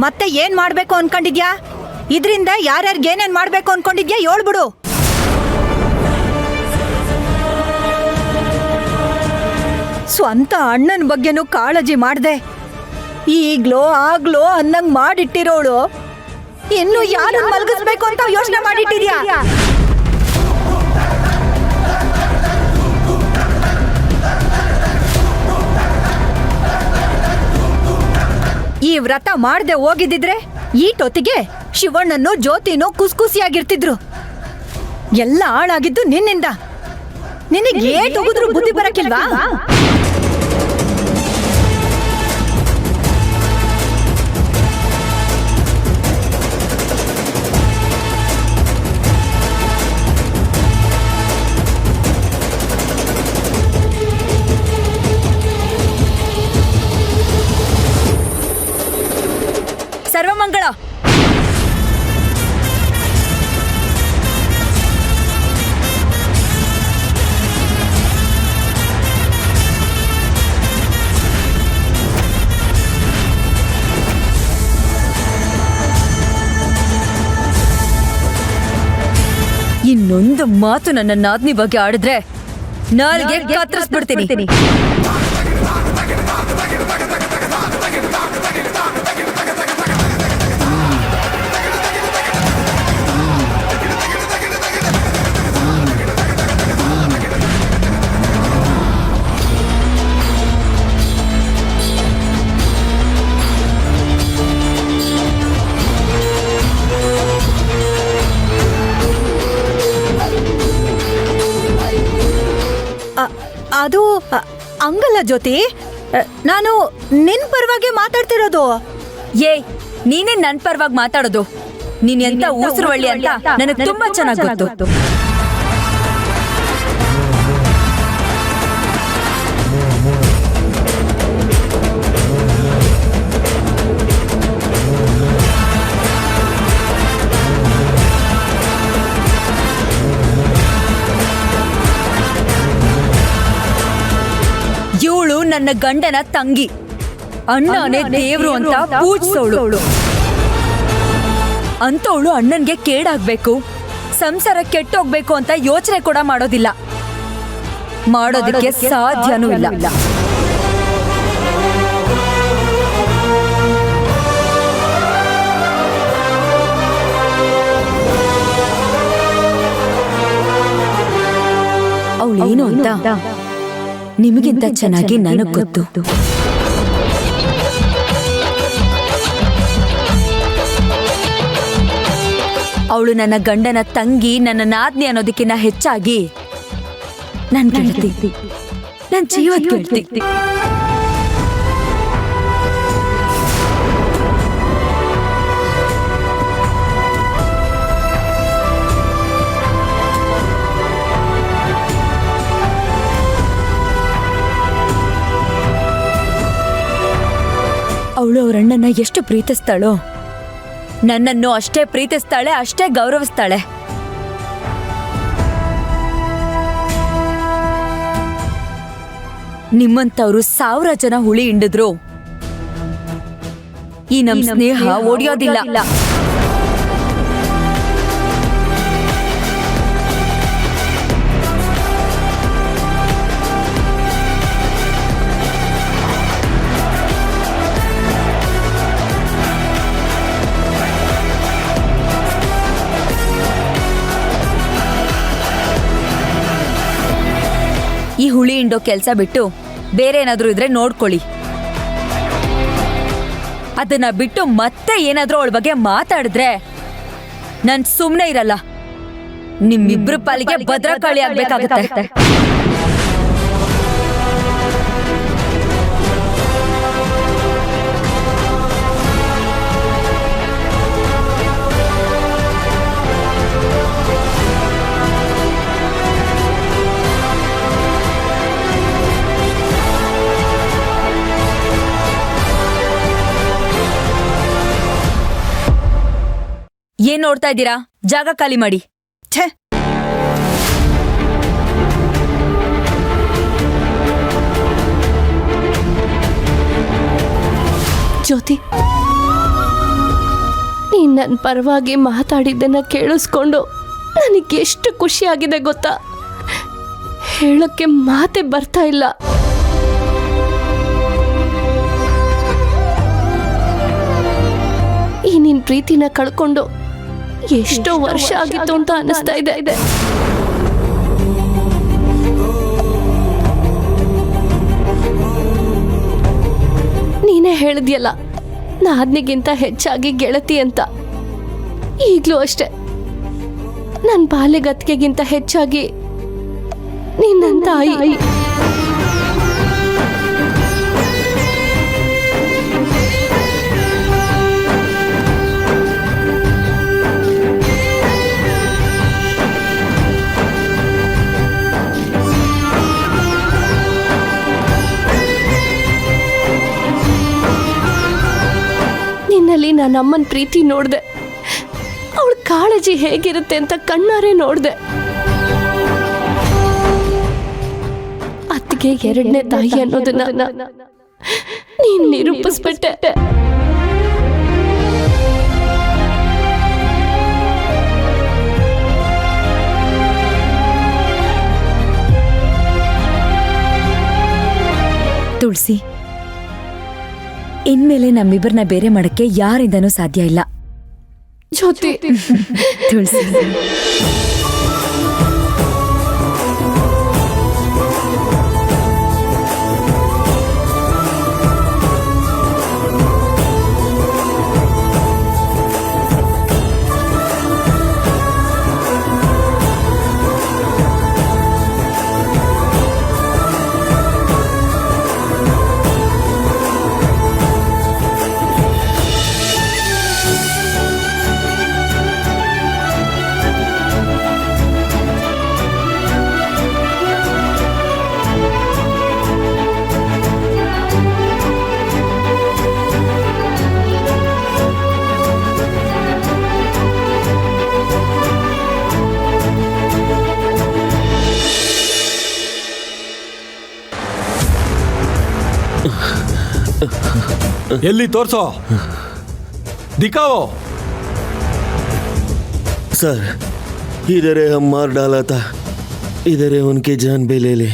ಮತ್ತೆ ಏನ್ ಮಾಡ್ಬೇಕು ಅನ್ಕೊಂಡಿದ್ಯಾ? ಇದರಿಂದ ಯಾರ್ಯಾರಿಗೆ ಏನೇನ್ ಮಾಡ್ಬೇಕು ಅನ್ಕೊಂಡಿದ್ಯಾ ಹೇಳ್ಬಿಡು. ಸ್ವಂತ ಅಣ್ಣನ ಬಗ್ಗೆನೂ ಕಾಳಜಿ ಮಾಡ್ದೆ ಈಗ್ಲೋ ಆಗ್ಲೋ ಅನ್ನಂಗ್ ಮಾಡಿಟ್ಟಿರೋಳು ಇನ್ನು ಯಾರನ್ನ ಮಲಗಿಸ್ಬೇಕು ಅಂತ ಯೋಚನೆ ಮಾಡಿಟ್ಟಿದ್ಯಾ? ಈ ವ್ರತ ಮಾಡದೆ ಹೋಗಿದ್ದಿದ್ರೆ ಈಟೊತ್ತಿಗೆ ಶಿವಣ್ಣನ್ನು ಜ್ಯೋತಿನೂ ಕುಸ್ಕುಸಿಯಾಗಿರ್ತಿದ್ರು. ಎಲ್ಲ ಹಾಳಾಗಿದ್ದು ನಿನ್ನಿಂದ. ನಿನಗೆ ಏಟ್ ಹೋಗಿದ್ರು ಬುದ್ಧಿ ಬರಕ್ಕಿಲ್ವಾ? ಸರ್ವಮಂಗಳ. ಇನ್ನೊಂದು ಮಾತು ನನ್ನ ನಾದ್ನಿ ಬಗ್ಗೆ ಆಡಿದ್ರೆ ನಾಲ್ಗೆ ಕತ್ತರಿಸ್ಬಿಡ್ತೀನಿ. ಅದು ಹಂಗಲ್ಲ ಜ್ಯೋತಿ, ನಾನು ನಿನ್ ಪರವಾಗಿ ಮಾತಾಡ್ತಿರೋದು. ಏಯ್, ನೀನೇ ನನ್ ಪರವಾಗಿ ಮಾತಾಡೋದು? ನೀನ್ ಎಂತ ಊಸರವಳ್ಳಿ ಅಂತ ನನಗೆ ತುಂಬಾ ಚೆನ್ನಾಗಿ ಗೊತ್ತು. ಇವಳು ನನ್ನ ಗಂಡನ ತಂಗಿ, ಅಣ್ಣನೇ ದೇವ್ರು ಅಂತ ಪೂಜಿಸೋಳು. ಅಂತವಳು ಅಣ್ಣನ್ಗೆ ಕೇಡಾಗ್ಬೇಕು, ಸಂಸಾರ ಕೆಟ್ಟೋಗ್ಬೇಕು ಅಂತ ಯೋಚನೆ ಕೂಡ ಮಾಡೋದಿಲ್ಲ. ಮಾಡೋದಕ್ಕೆ ಸಾಧ್ಯನೂ ಇಲ್ಲ. ಅವಳೇನು ಅಂತ ನಿಮಗಿಂತ ಚೆನ್ನಾಗಿ ನನಗ್ ಗೊತ್ತು. ಅವಳು ನನ್ನ ಗಂಡನ ತಂಗಿ, ನನ್ನ ನಾದ್ನಿ ಅನ್ನೋದಕ್ಕಿಂತ ಹೆಚ್ಚಾಗಿ ನನ್ ಗೆಳತಿ, ನನ್ ಜೀವದ ಗೆಳತಿ. ಅವಳು ಅವರಣ್ಣನ ಎಷ್ಟು ಪ್ರೀತಿಸ್ತಾಳೋ ನನ್ನನ್ನು ಅಷ್ಟೇ ಪ್ರೀತಿಸ್ತಾಳೆ, ಅಷ್ಟೇ ಗೌರವಿಸ್ತಾಳೆ. ನಿಮ್ಮಂತವ್ರು 1000 ಜನ ಹುಳಿ ಹಿಂಡಿದ್ರು ಈ ನಮ್ ಸ್ನೇಹ ಒಡೆಯೋದಿಲ್ಲ. ಈ ಹುಳಿ ಹಿಂಡೋ ಕೆಲಸ ಬಿಟ್ಟು ಬೇರೆ ಏನಾದ್ರೂ ಇದ್ರೆ ನೋಡ್ಕೊಳ್ಳಿ. ಅದನ್ನ ಬಿಟ್ಟು ಮತ್ತೆ ಏನಾದ್ರೂ ಅವಳ ಬಗ್ಗೆ ಮಾತಾಡಿದ್ರೆ ನಾನ್ ಸುಮ್ನೆ ಇರಲ್ಲ. ನಿಮ್ಮಿಬ್ರು ಪಾಲಿಗೆ ಭದ್ರಕಾಳಿ ಆಗ್ಬೇಕಾಗತ್ತೆ. ಏನ್ ನೋಡ್ತಾ ಇದ್ದೀರಾ? ಜಾಗ ಖಾಲಿ ಮಾಡಿ. ಛೇ, ಜ್ಯೋತಿ, ನೀನು ನನ್ನ ಪರವಾಗಿ ಮಾತಾಡಿದ್ದನ್ನು ಕೇಳಿಸ್ಕೊಂಡು ನನಗೆ ಎಷ್ಟು ಖುಷಿಯಾಗಿದೆ ಗೊತ್ತಾ? ಹೇಳೋಕ್ಕೆ ಮಾತೇ ಬರ್ತಾ ಇಲ್ಲ. ಈ ನಿನ್ನ ಪ್ರೀತಿನ ಕಳ್ಕೊಂಡು ಎಷ್ಟೋ ವರ್ಷ ಆಗಿತ್ತು ಅಂತ ಅನಿಸ್ತಾ ಇದೆ. ನೀನೇ ಹೇಳಿದ್ಯಲ್ಲ, ನಾದ್ನಿಗಿಂತ ಹೆಚ್ಚಾಗಿ ಗೆಳತಿ ಅಂತ. ಈಗಲೂ ಅಷ್ಟೆ, ನನ್ನ ಬಾಲ್ಯಗತ್ತಿಗೆಗಿಂತ ಹೆಚ್ಚಾಗಿ ನಿನ್ನ ತಾಯಿ. ನಿನ್ನಲ್ಲಿ ನನ್ನ ಅಮ್ಮನ ಪ್ರೀತಿ ನೋಡಿದೆ, ಅವಳ ಕಾಳಜಿ ಹೇಗಿರುತ್ತೆ ಅಂತ ಕಣ್ಣಾರೆ ನೋಡಿದೆ. ಅತ್ತಿಗೆ ಎರಡನೇ ತಾಯಿ ಅನ್ನೋದನ್ನ ನೀನ್ ನಿರೂಪಿಸ್ಬಿಟ್ಟೆ. ತುಳಸಿ, ಇನ್ಮೇಲೆ ನಮ್ಮಿಬ್ಬರನ್ನ ಬೇರೆ ಮಾಡಕ್ಕೆ ಯಾರಿಂದನೂ ಸಾಧ್ಯ ಇಲ್ಲ. ಜ್ಯೋತಿ, ತುಳಸಿ, ಎಲ್ಲಿ ತೋರ್ಸೋ, दिखाओ। सर, इधर है हम मार डाला था, इधर है उनकी जान भी ले ले।